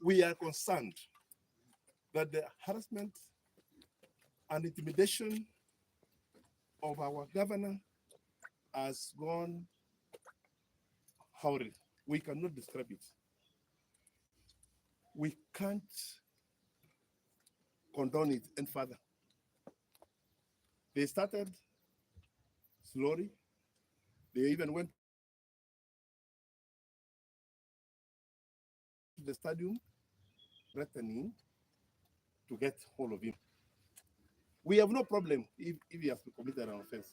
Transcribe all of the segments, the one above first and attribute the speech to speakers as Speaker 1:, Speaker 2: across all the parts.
Speaker 1: we are concerned that the harassment and intimidation of our governor has gone horrid. We cannot describe it. We can't condone it any further. They started slowly. They even went to the stadium threatening to get hold of him. We have no problem if he has committed an offense.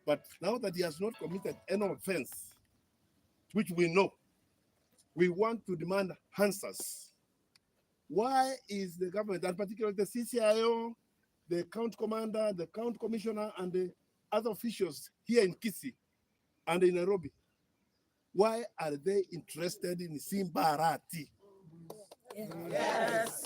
Speaker 1: But now that he has not committed any offense, which we know, we want to demand answers. Why is the government, and particularly the CCIO, the county commander, the county commissioner, and the other officials here in Kisii and in Nairobi, why are they interested in Simba Arati?
Speaker 2: Yes.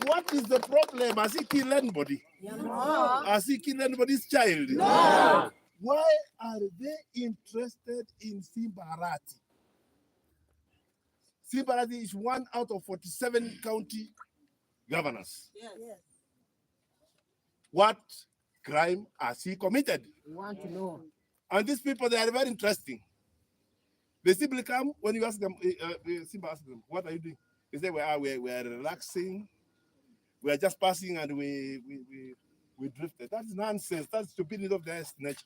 Speaker 1: What is the problem? Has he killed anybody?
Speaker 2: No.
Speaker 1: Has he killed anybody's child?
Speaker 2: No.
Speaker 1: Why are they interested in Simba Arati? Simba Arati is one out of 47 county governors.
Speaker 2: Yes.
Speaker 1: What crime has he committed?
Speaker 2: We want to know.
Speaker 1: And these people, they are very interesting. They simply come, when you ask them, Simba asks them, what are you doing? They say, we are relaxing. We are just passing and we drifted. That's nonsense. That's stupidity of their nature.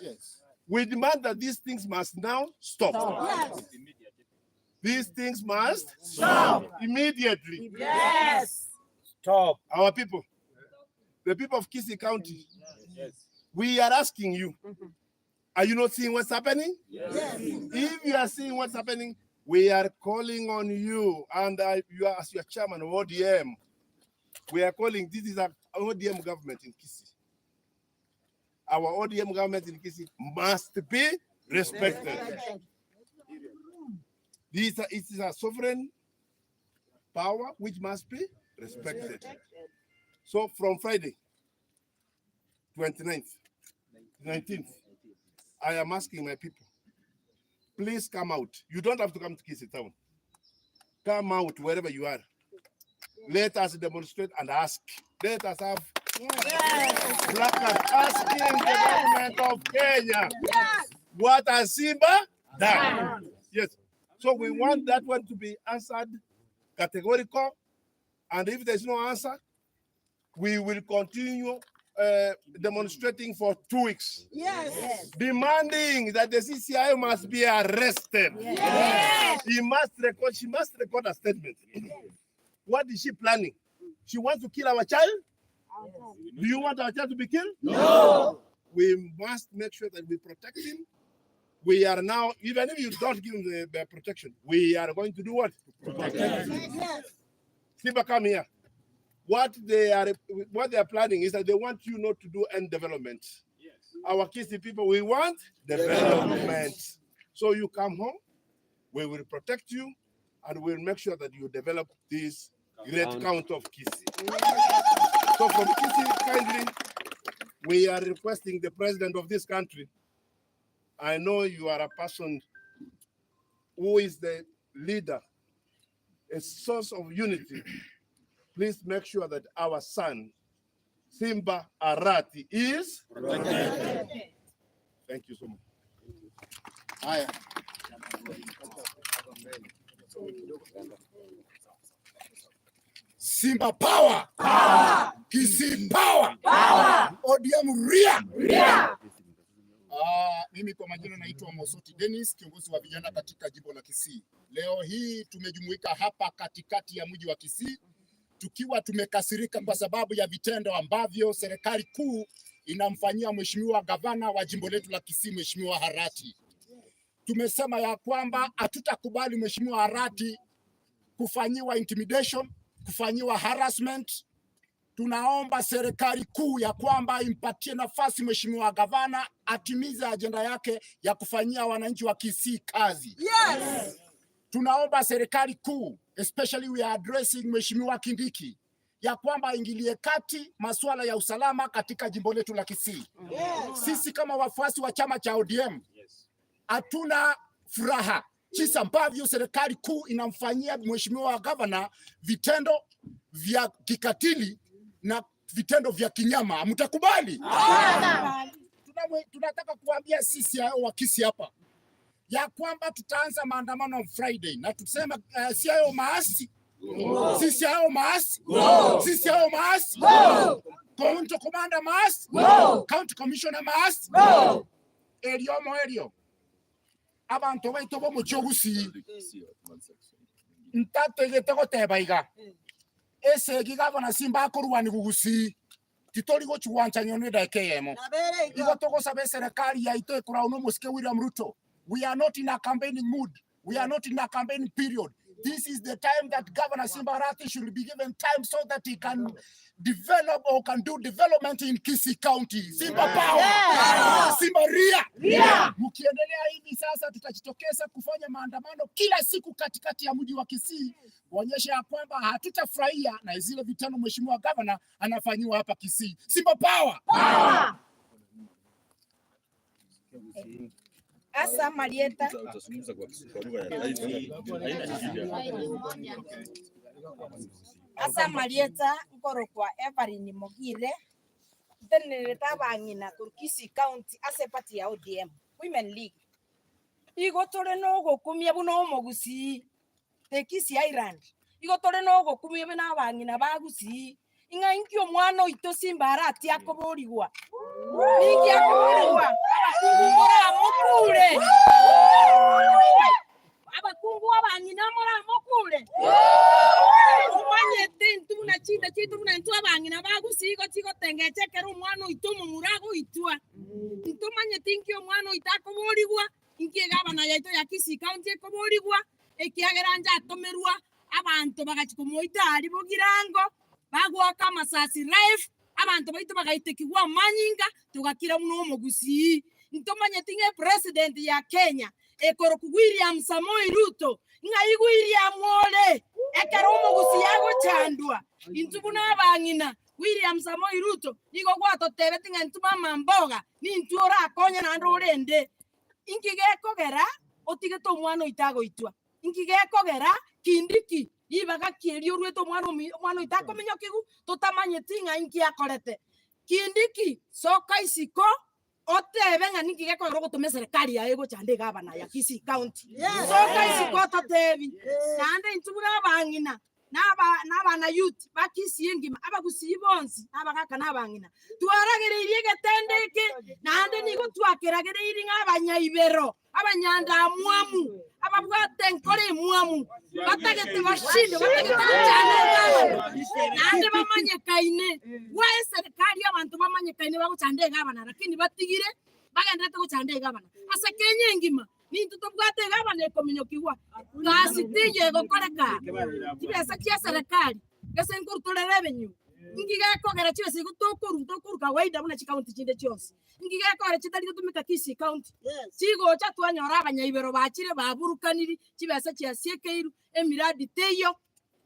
Speaker 1: Yes. We demand that these things must now stop.
Speaker 2: Yes.
Speaker 1: These things must stop immediately.
Speaker 2: Yes.
Speaker 3: Stop.
Speaker 1: Our people, the people of Kisii County, we are asking you, are you not seeing what's happening?
Speaker 2: Yes.
Speaker 1: If you are seeing what's happening, we are calling on you, and you are, as your chairman of ODM, we are calling, this is an ODM government in Kisii. Our ODM government in Kisii must be respected. This is a sovereign power which must be respected. So from Friday, 29th, 19th, I am asking my people, please come out. You don't have to come to Kisii town. Come out wherever you are. Let us demonstrate and ask. Let us have placards asking the government of Kenya, what has Simba done? Yes. So we want that one to be answered categorical. And if there's no answer, we will continue demonstrating for 2 weeks.
Speaker 2: Yes.
Speaker 1: Demanding that the CCI must be arrested.
Speaker 2: Yes.
Speaker 1: She must record a statement. What is she planning? She wants to kill our child? Do you want our child to be killed?
Speaker 2: No.
Speaker 1: We must make sure that we protect him. We are now, even if you don't give him the protection, we are going to do what? Protect him.
Speaker 2: Yes.
Speaker 1: Simba, come here. What they are planning is that they want you not to do any development. Yes. Our Kisii people, we want development. So you come home, we will protect you, and we'll make sure that you develop this great county of Kisii. So from Kisii, kindly, we are requesting the president of this country. I know you are a person who is the leader, a source of unity. Please make sure that our son, Simba Arati, is protected. Thank you so much. Haya.
Speaker 3: Simba power. Kisii power. ODM ria. Mimi kwa majina naitwa Mosoti Dennis, kiongozi wa vijana katika jimbo la Kisii. Leo hii tumejumuika hapa katikati ya mji wa Kisii tukiwa tumekasirika kwa sababu ya vitendo ambavyo serikali kuu inamfanyia mheshimiwa gavana wa jimbo letu la Kisii, Mheshimiwa Arati. Tumesema ya kwamba hatutakubali Mheshimiwa Arati kufanyiwa intimidation, kufanyiwa harassment. Tunaomba serikali kuu ya kwamba impatie nafasi Mheshimiwa gavana atimize ajenda yake ya kufanyia wananchi wa Kisii kazi.
Speaker 2: Yes.
Speaker 3: Tunaomba serikali kuu, especially we are addressing Mheshimiwa Kindiki, ya kwamba ingilie kati masuala ya usalama katika jimbo letu la Kisii. Yes. Sisi kama wafuasi wa chama cha ODM hatuna furaha jinsi ambavyo serikali kuu inamfanyia mheshimiwa gavana vitendo vya kikatili na vitendo vya kinyama. Mtakubali? Tunataka kuambia sisi wa Kisii hapa ya kwamba tutaanza maandamano on Friday na tusema si hayo maasi. Sisi hao maasi. Sisi hao maasi. County commander maasi. County commissioner maasi. Elio abantu baitu bo muchogusi ntategete gotebaiga ese gigavana simba akorwani gugusi titori go chiwanja nyone dakeyemo igo togosabe serikali yaito ekora uno musike William Ruto. We are not in a campaigning mood. We are not in a campaigning period. This is the time that Governor Simba Arati should be given time so that he can develop or can do development in Kisii County. Simba power.
Speaker 2: Yeah.
Speaker 3: Simba ria.
Speaker 2: Yeah.
Speaker 3: Mkiendelea hivi sasa tutajitokeza kufanya maandamano kila siku katikati ya mji wa Kisii kuonyesha ya kwamba hatutafurahia na zile vitano mheshimiwa governor anafanyiwa hapa Kisii. Simba power.
Speaker 2: Power. Asa Marieta Asa Marieta ngoro kwa Evelyn Mogire teneleta bangina Kisii County ase party ya ODM Women League igo tore no gokumia buno mogusi te Kisii Island igo tore no gokumia bana bangina bagusi inga inkio mwana ito Simba Arati akoborigwa ningi akoborigwa mora mokule abakungu abangina mora mokule umanye tentu na chita chitu na ntu abangina bagusigo chigo tengeche kero mwana ito mumurago itwa ntu manye tinkio mwana itakoborigwa inki gabana yaito ya Kisii County akoborigwa ekiageranja atomerwa abantu bagachikomoita ari bogirango bagwaka masasi life abantu baitu bagaitekigwa manyinga tugakira muno mogusi ntomanye tinge president ya Kenya ekoro ku William Samoei Ruto ngai William Ole ekero mogusi yago chandwa intubuna abangina William Samoei Ruto nigo gwato tebe tinga ntuma mamboga ni ntura akonya na ndorende inkigeko gera otigeto mwana itago itwa inkigeko gera kindiki ibaga kirio rweto mwana itako menyokigu tutamanye tinga inki akorete kindiki soka isiko otebe ngani kigeko rogo tume serikali ya ego chande gavana ya Kisii County soka isiko totebi chande intubura bangina naba na youth bakisi engima abagusibonsi abagaka nabangina tuaragereirie getendeke nande nigo twakeragereirie ngabanyayibero abanyanda mwamu ababwate nkore mwamu batagete bashinde batagete cyane nande bamanye kaine wa serikali abantu bamanye kaine bago chande gabana lakini batigire bagenda to chande gabana asa Kenya ngima nintu tobwate gabana ekominyokiwa gasitije gokoreka kibesa kia serikali gase nkurutore revenue ngigeko gara chiwe sigo tokuru kawaida buna chikaunti chinde cyose ngigeko gara chitari gutumika Kisii County sigo cha twanyora abanyaibero bachire baburukaniri kibesa kia siekeiru emiradi teyo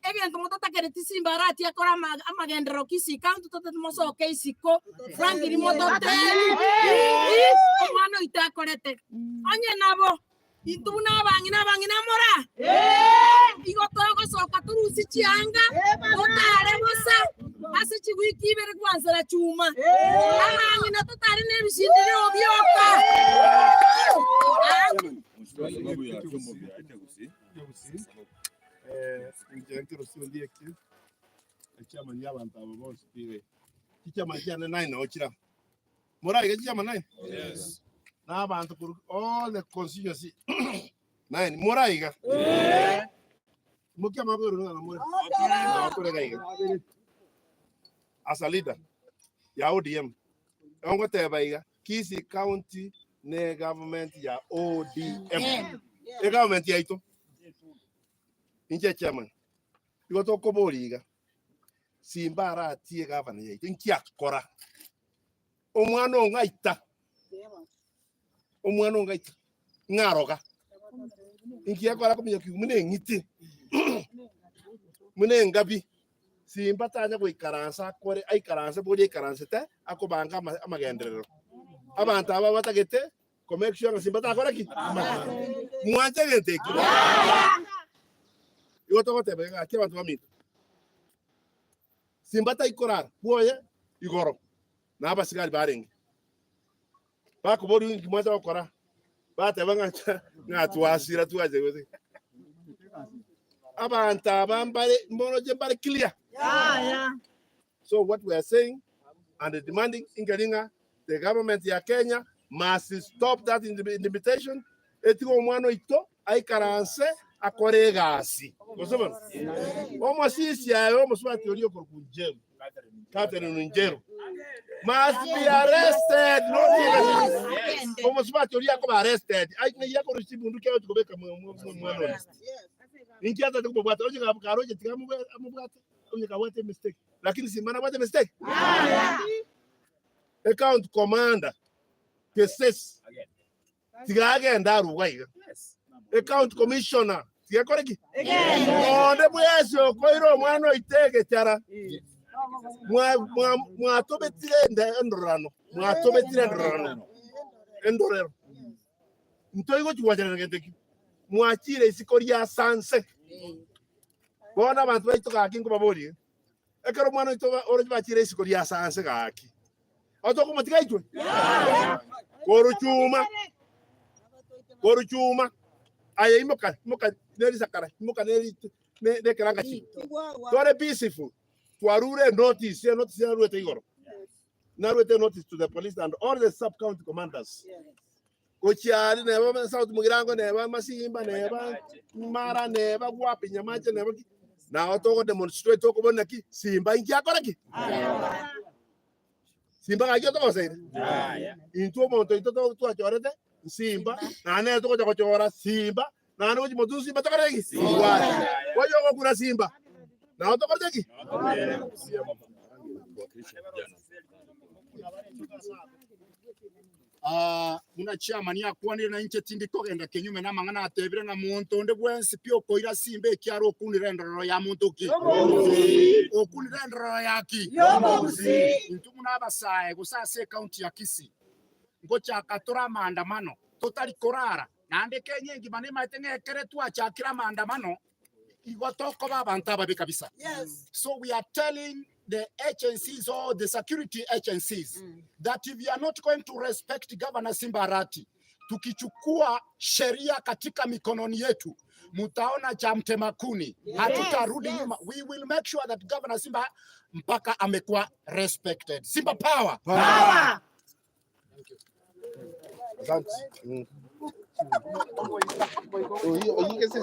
Speaker 2: egento mutata Simba Arati akora amagendero Kisii County totemoso keisiko frangiri motote omwana itakorete onye nabo intuna bangina mora igotogo soka turusi chianga otare bosa ase chigwiki bere kwanzara chuma abangina totare ne bishindire obyoka
Speaker 1: sababu ya chombo vya Kisii ngiye rusindi eki chama y'abantu abo bose biwe kichama cyane nine okira murayi kichama nine yes n'abantu kuri all the constituency nine murayi ga mukiama bero na murayi as a leader ya ODM ongo tebaiga Kisii County ne government ya ODM e government ya ito inje chairman igoto koboriga Simba Arati gavana ya ito inki akora omwana ongaita ngaroga inki akora komyo kimune ngiti mune ngabi Simba tanya kuikaransa kore aikaransa bodi ikaransa te akobanga amagenderero abantu aba batagete make sure Simba ta koraki. Mwanje gente. Yo to kote bega ke watu wamito. Simba ta ikorar, boye igoro. Na hapa sigari barengi. Ba ko bodu kimwaza okora. Ba ta banga ngatu asira tu aje gote. Abanta bambare mbono je bare clear. Yeah. So what we are saying and demanding in Garinga, the government ya Kenya must stop that invitation. Etiko mwano ito aikaranse akoregasi. Kosomo. Omo sisi ya omo swa teoria ko kunjero. Catherine Njeru must be arrested. No, omo swa teoria ko arrested. Ai ne yako receive nduke watu kobeka mwano. Inki hata tukubwata oje karoje tikamubwata oje kawete mistake. Lakini Simba na wate mistake. Account commander Keses Tigage ndaru wai. Account commissioner Tigakoreki. Onde bweso koiro mwano itege chara. Mwa tobetire ndorano. Mwa tobetire ndorano. Endorero. Ntoigo chiwajana ngenteki. Mwachire isikoria sanse. Bona bantu baito kakingo babori. Ekero mwana ito oroje bachire isikoria sanse gaki. Otoko matiga itwe. Koru chuma. Aye imoka neri sakara. Imoka neri ne keranga chi. Tore peaceful. Tuarure notice ya ruete igoro. Naruete notice to the police and all the sub county commanders. Kochiari neba South Mugirango neba Masimba neba Mara neba Guapi Nyamache neba na otoko demonstrate toko bonaki Simba inki akoraki. Simba ngaki otoko saide. Into monto ito to achorete Simba na ne toko chora Simba na no motu Simba tokoreki. Wayo kuna Simba. Na otoko teki.
Speaker 3: Muna chairman ya kwani na inche tindi kogenda kenyume na mangana atebire na muntu onde bwensi pio koira Simba ekyaro okunira ndoro ya muntu ki okunira ndoro yaki ntumu nabasaye gusase county ya Kisii ngocha katora maandamano totali korara nande kenyengi manema etengekere tu achakira maandamano igotoko babantu ababe kabisa. So we are telling the agencies or the security agencies that if you are not going to respect Governor Simba Arati, tukichukua sheria katika mikononi yetu, mutaona cha mtema kuni, hatutarudi nyuma. We will make sure that Governor Simba mpaka amekuwa respected. Simba power. Power.
Speaker 1: Thank you. Oh, you can say